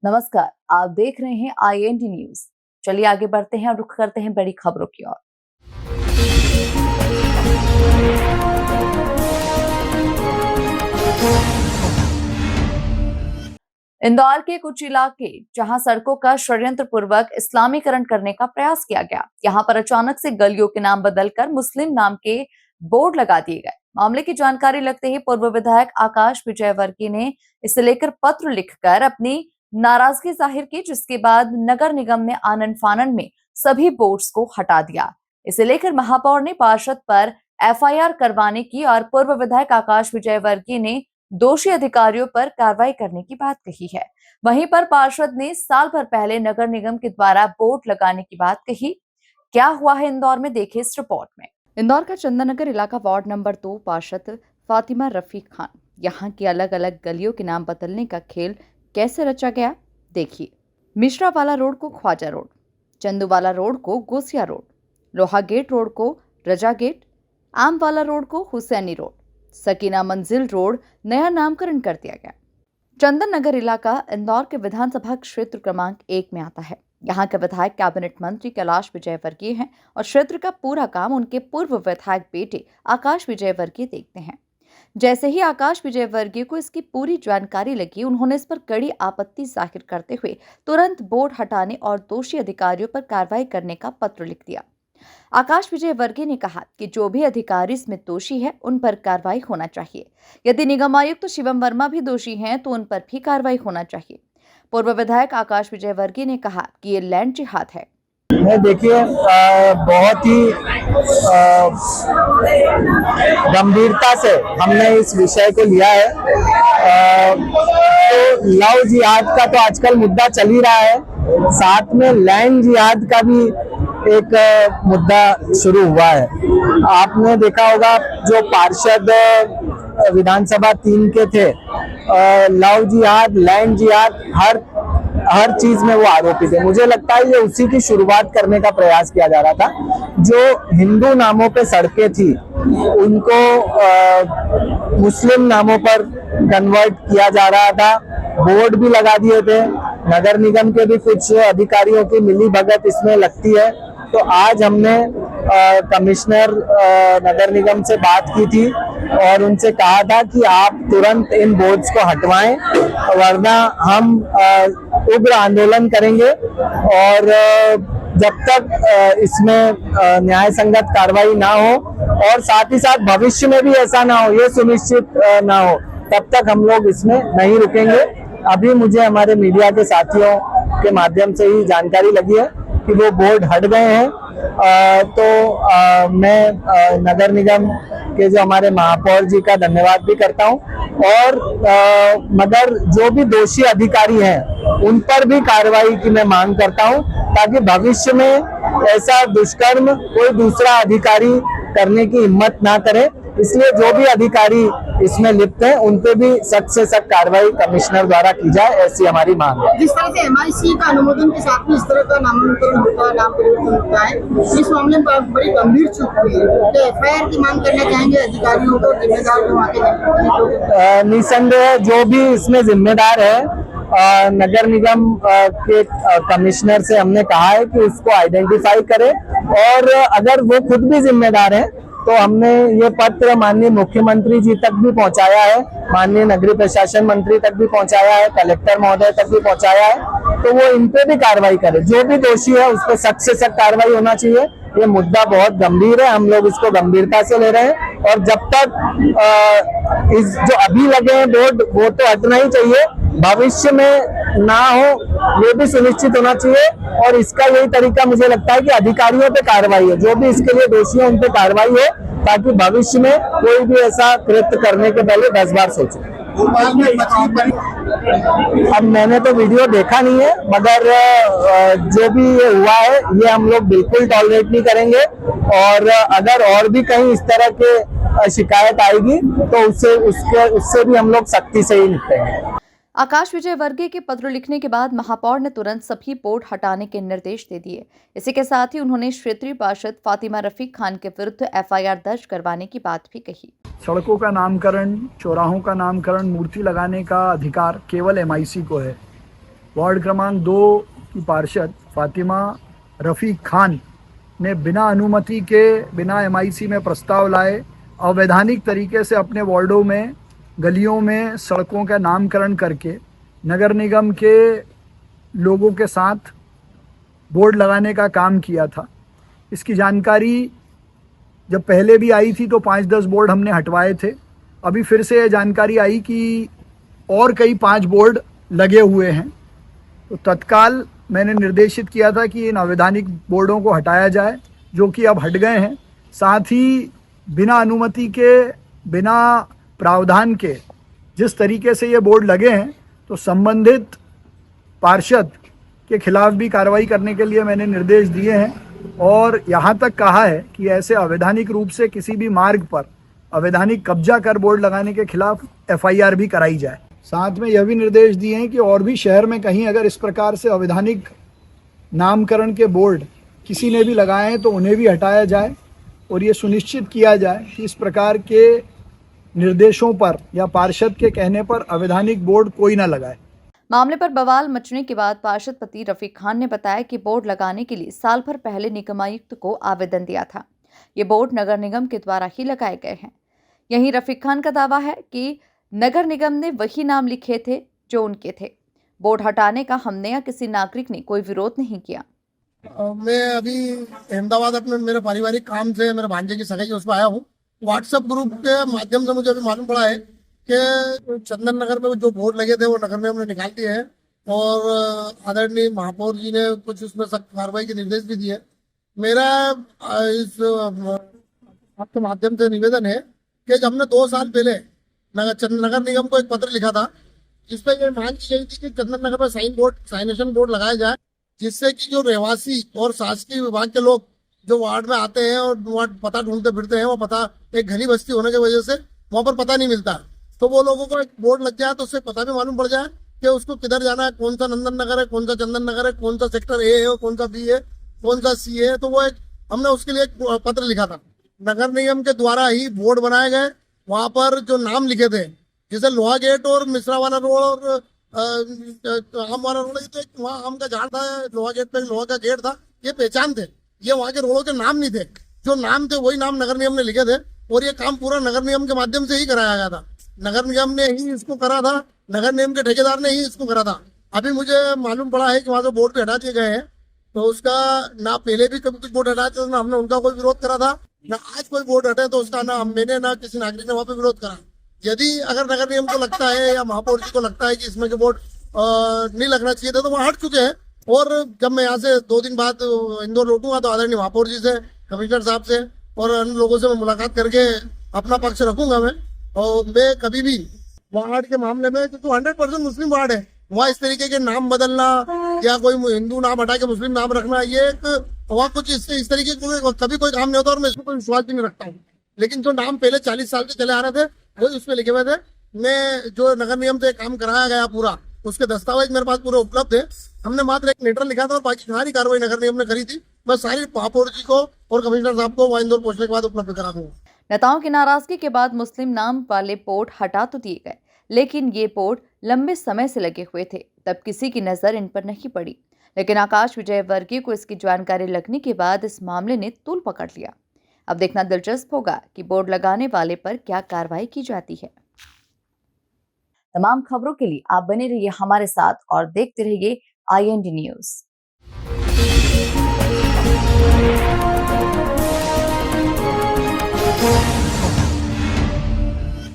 नमस्कार, आप देख रहे हैं IND न्यूज। चलिए आगे बढ़ते हैं और रुख करते हैं बड़ी खबरों की ओर। इंदौर के कुछ इलाके जहां सड़कों का षड्यंत्र पूर्वक इस्लामीकरण करने का प्रयास किया गया, यहां पर अचानक से गलियों के नाम बदलकर मुस्लिम नाम के बोर्ड लगा दिए गए। मामले की जानकारी लगते ही पूर्व विधायक आकाश विजयवर्गीय ने इसे लेकर पत्र लिखकर अपनी नाराजगी जाहिर की, जिसके बाद नगर निगम ने आनन फानन में सभी बोर्ड्स को हटा दिया। इसे लेकर महापौर ने पार्षद पर FIR करवाने की और पूर्व विधायक आकाश विजयवर्गीय ने दोषी अधिकारियों पर कार्रवाई करने की बात कही है। वहीं पर पार्षद ने साल भर पहले नगर निगम के द्वारा बोर्ड लगाने की बात कही। क्या हुआ है इंदौर में, देखिए इस रिपोर्ट में। इंदौर का चंदन नगर इलाका वार्ड नंबर 2 पार्षद फातिमा रफीक खान, यहाँ की अलग अलग गलियों के नाम बदलने का खेल कैसे रचा गया, देखिए। मिश्रा वाला रोड को ख्वाजा रोड, चंदू वाला रोड को गोसिया रोड, लोहा गेट रोड को रजा गेट, आम वाला रोड को हुसैनी रोड, सकीना मंजिल रोड नया नामकरण कर दिया गया। चंदन नगर इलाका इंदौर के विधानसभा क्षेत्र क्रमांक 1 में आता है। यहाँ के विधायक कैबिनेट मंत्री कैलाश विजयवर्गीय हैं और क्षेत्र का पूरा काम उनके पूर्व विधायक बेटे आकाश विजयवर्गीय देखते हैं। जैसे ही आकाश विजयवर्गीय को इसकी पूरी जानकारी लगी, उन्होंने इस पर कड़ी आपत्ति जाहिर करते हुए तुरंत बोर्ड हटाने और दोषी अधिकारियों पर कार्रवाई करने का पत्र लिख दिया। आकाश विजयवर्गीय ने कहा कि जो भी अधिकारी इसमें दोषी है उन पर कार्रवाई होना चाहिए। यदि निगम आयुक्त तो शिवम वर्मा भी दोषी हैं तो उन पर भी कार्रवाई होना चाहिए। पूर्व विधायक आकाश विजयवर्गीय ने कहा कि ये लैंड जिहाद है। देखिए, बहुत ही गंभीरता से हमने इस विषय को लिया है। तो लव जिहाद का तो आजकल मुद्दा चल ही रहा है, साथ में लैंड जिहाद का भी एक मुद्दा शुरू हुआ है। आपने देखा होगा जो पार्षद विधानसभा 3 के थे, लव जिहाद, लैंड जिहाद, हर चीज में वो आरोपी थे। मुझे लगता है ये उसी की शुरुआत करने का प्रयास किया जा रहा था। जो हिंदू नामों पे सड़कें थी उनको मुस्लिम नामों पर कन्वर्ट किया जा रहा था। बोर्ड भी लगा दिए थे। नगर निगम के भी कुछ अधिकारियों की मिली भगत इसमें लगती है। तो आज हमने कमिश्नर नगर निगम से बात की थी और उनसे कहा था कि आप तुरंत इन बोर्ड्स को हटवाएं, वरना हम उग्र आंदोलन करेंगे और जब तक इसमें न्याय संगत कार्रवाई ना हो और साथ ही साथ भविष्य में भी ऐसा ना हो, ये सुनिश्चित ना हो, तब तक हम लोग इसमें नहीं रुकेंगे। अभी मुझे हमारे मीडिया के साथियों के माध्यम से ही जानकारी लगी है कि वो बोर्ड हट गए हैं। मैं नगर निगम के जो हमारे महापौर जी का धन्यवाद भी करता हूं और मगर जो भी दोषी अधिकारी हैं उन पर भी कार्रवाई की मैं मांग करता हूं, ताकि भविष्य में ऐसा दुष्कर्म कोई दूसरा अधिकारी करने की हिम्मत ना करे। इसलिए जो भी अधिकारी इसमें लिप्त हैं उन पे भी सख्त से सख्त कार्रवाई कमिश्नर द्वारा की जाए, ऐसी हमारी मांग है। जिस तरह से MIC का अनुमोदन के साथ में इस तरह का नामांकन होता है, नाम परिवर्तन होता है, इस मामले में बड़ी गंभीर चूक हुई है। तो FIR की मांग करना चाहेंगे अधिकारियों को, जिम्मेदार जो निसंदेह जो भी इसमें जिम्मेदार है, नगर निगम के कमिश्नर से हमने कहा है कि उसको आइडेंटिफाई करे और अगर वो खुद भी जिम्मेदार है तो हमने ये पत्र माननीय मुख्यमंत्री जी तक भी पहुंचाया है, माननीय नगरीय प्रशासन मंत्री तक भी पहुंचाया है, कलेक्टर महोदय तक भी पहुंचाया है। तो वो इन पे भी कार्रवाई करे, जो भी दोषी है उस पर सख्त से सख्त कार्रवाई होना चाहिए। ये मुद्दा बहुत गंभीर है, हम लोग इसको गंभीरता से ले रहे हैं और जब तक इस जो अभी लगे हैं बोर्ड वो तो हटना ही चाहिए, भविष्य में ना हो ये भी सुनिश्चित होना चाहिए। और इसका यही तरीका मुझे लगता है कि अधिकारियों पे कार्रवाई है, जो भी इसके लिए दोषी है उन पे कार्रवाई हो, ताकि भविष्य में कोई भी ऐसा कृत्य करने के पहले 10 बार सोचे। अब मैंने तो वीडियो देखा नहीं है, मगर जो भी ये हुआ है ये हम लोग बिल्कुल टॉलरेट नहीं करेंगे और अगर और भी कहीं इस तरह के शिकायत आएगी तो उससे भी हम लोग सख्ती से ही निपटेंगे। आकाश विजयवर्गीय के पत्र लिखने के बाद महापौर ने तुरंत सभी बोर्ड हटाने के निर्देश दे दिए। इसी के साथ ही उन्होंने क्षेत्रीय पार्षद फातिमा रफीक खान के विरुद्ध FIR दर्ज करवाने की बात भी कही। सड़कों का नामकरण, चौराहों का नामकरण, मूर्ति लगाने का अधिकार केवल MIC को है। वार्ड क्रमांक 2 की पार्षद फातिमा रफ़ीक खान ने बिना अनुमति के, बिना MIC में प्रस्ताव लाए अवैधानिक तरीके से अपने वार्डों में, गलियों में सड़कों का नामकरण करके नगर निगम के लोगों के साथ बोर्ड लगाने का काम किया था। इसकी जानकारी जब पहले भी आई थी तो 5-10 बोर्ड हमने हटवाए थे। अभी फिर से ये जानकारी आई कि और कई 5 बोर्ड लगे हुए हैं, तो तत्काल मैंने निर्देशित किया था कि इन अवैधानिक बोर्डों को हटाया जाए, जो कि अब हट गए हैं। साथ ही बिना अनुमति के, बिना प्रावधान के जिस तरीके से ये बोर्ड लगे हैं, तो संबंधित पार्षद के खिलाफ भी कार्रवाई करने के लिए मैंने निर्देश दिए हैं और यहाँ तक कहा है कि ऐसे अवैधानिक रूप से किसी भी मार्ग पर अवैधानिक कब्जा कर बोर्ड लगाने के खिलाफ FIR भी कराई जाए। साथ में यह भी निर्देश दिए हैं कि और भी शहर में कहीं अगर इस प्रकार से अवैधानिक नामकरण के बोर्ड किसी ने भी लगाए हैं तो उन्हें भी हटाया जाए और ये सुनिश्चित किया जाए कि इस प्रकार के निर्देशों पर या पार्षद के कहने पर अवैधानिक बोर्ड कोई ना लगाए। मामले पर बवाल मचने के बाद पार्षद पति रफीक खान ने बताया कि बोर्ड लगाने के लिए साल भर पहले निगमायुक्त को आवेदन दिया था। ये बोर्ड नगर निगम के द्वारा ही लगाए गए हैं। यहीं रफीक खान का दावा है कि नगर निगम ने वही नाम लिखे थे जो उनके थे। बोर्ड हटाने का हमने या किसी नागरिक ने कोई विरोध नहीं किया। मैं अभी अहमदाबाद अपने मेरे पारिवारिक काम से मेरे भांजे की सगाई उस पर आया हूँ। व्हाट्सएप ग्रुप के माध्यम से मुझे अभी मालूम पड़ा है कि चंदन नगर में जो बोर्ड लगे थे वो नगर निगम ने निकाल दिए हैं और आदरणीय महापौर जी ने कुछ उसमें सख्त कार्रवाई के निर्देश भी दिए। मेरा इस आपके माध्यम से निवेदन है कि हमने 2 साल पहले नगर निगम को एक पत्र लिखा था जिसपे ये मांग की गई थी कि चंदन नगर में साइनेशन बोर्ड लगाया जाए, जिससे कि जो रहवासी और शासकीय विभाग के लोग जो वार्ड में आते हैं और वार्ड पता ढूंढते फिरते हैं, वो पता एक घनी बस्ती होने की वजह से वहाँ पर पता नहीं मिलता, तो वो लोगों को एक बोर्ड लग जाए तो उससे पता भी मालूम पड़ जाए कि उसको किधर जाना है, कौन सा नंदन नगर है, कौन सा चंदन नगर है, कौन सा सेक्टर A है, कौन सा B है, कौन सा C है। तो वो एक हमने उसके लिए एक पत्र लिखा था। नगर निगम के द्वारा ही बोर्ड बनाए गए। वहाँ पर जो नाम लिखे थे जैसे लोहा गेट और मिश्रा वाला रोड और आम वाला रोड, तो वहाँ आम का झाड़ था, लोहा गेट पे लोहा का गेट था, ये पहचान थे। ये वहाँ के रोडों के नाम नहीं थे, जो नाम थे वही नाम नगर निगम ने लिखे थे और ये काम पूरा नगर निगम के माध्यम से ही कराया गया था। नगर निगम ने ही इसको करा था, नगर निगम के ठेकेदार ने ही इसको करा था। अभी मुझे मालूम पड़ा है कि वहाँ से बोर्ड पे हटा दिए गए हैं, तो उसका ना पहले भी कभी कुछ बोर्ड हटाए थे, ना हमने उनका कोई विरोध करा था, ना आज कोई बोर्ड हटे तो उसका ना मैंने ना किसी नागरिक ने वहाँ पे विरोध करा। यदि अगर नगर निगम को लगता है या महापौर जी को लगता है कि इसमें के बोर्ड नहीं लगना चाहिए था तो वहाँ हट चुके हैं। और जब मैं यहाँ से 2 दिन बाद इंदौर लौटूंगा तो आदरणीय महापौर जी से, कमिश्नर साहब से और अन्य लोगों से मैं मुलाकात करके अपना पक्ष रखूंगा मैं। और मैं कभी भी वार्ड के मामले में, क्योंकि 100% मुस्लिम वार्ड है, वहाँ इस तरीके के नाम बदलना या कोई हिंदू नाम हटा के मुस्लिम नाम रखना, ये एक वहाँ कुछ इस तरीके का कभी कोई काम नहीं होता और मैं इसमें कोई विश्वास भी नहीं रखता हूँ। लेकिन जो नाम पहले 40 साल के चले आ रहे थे वही उसमें लिखे हुए थे। मैं जो नगर निगम से काम कराया गया पूरा, उसके दस्तावेज मेरे पास पूरे उपलब्ध है। हमने मात्र एक लेटर लिखा था और बाकी सारी कार्रवाई नगर निगम ने करी थी। मैं सारी महापौर जी को और कमिश्नर साहब को वहाँ इंदौर पहुंचने के बाद उपलब्ध करा दूंगा। नेताओं की नाराजगी के बाद मुस्लिम नाम वाले बोर्ड हटा तो दिए गए, लेकिन ये बोर्ड लंबे समय से लगे हुए थे, तब किसी की नजर इन पर नहीं पड़ी। लेकिन आकाश विजयवर्गीय को इसकी जानकारी लगने के बाद इस मामले ने तूल पकड़ लिया। अब देखना दिलचस्प होगा कि बोर्ड लगाने वाले पर क्या कार्रवाई की जाती है। तमाम खबरों के लिए आप बने रहिए हमारे साथ और देखते रहिए IND न्यूज़।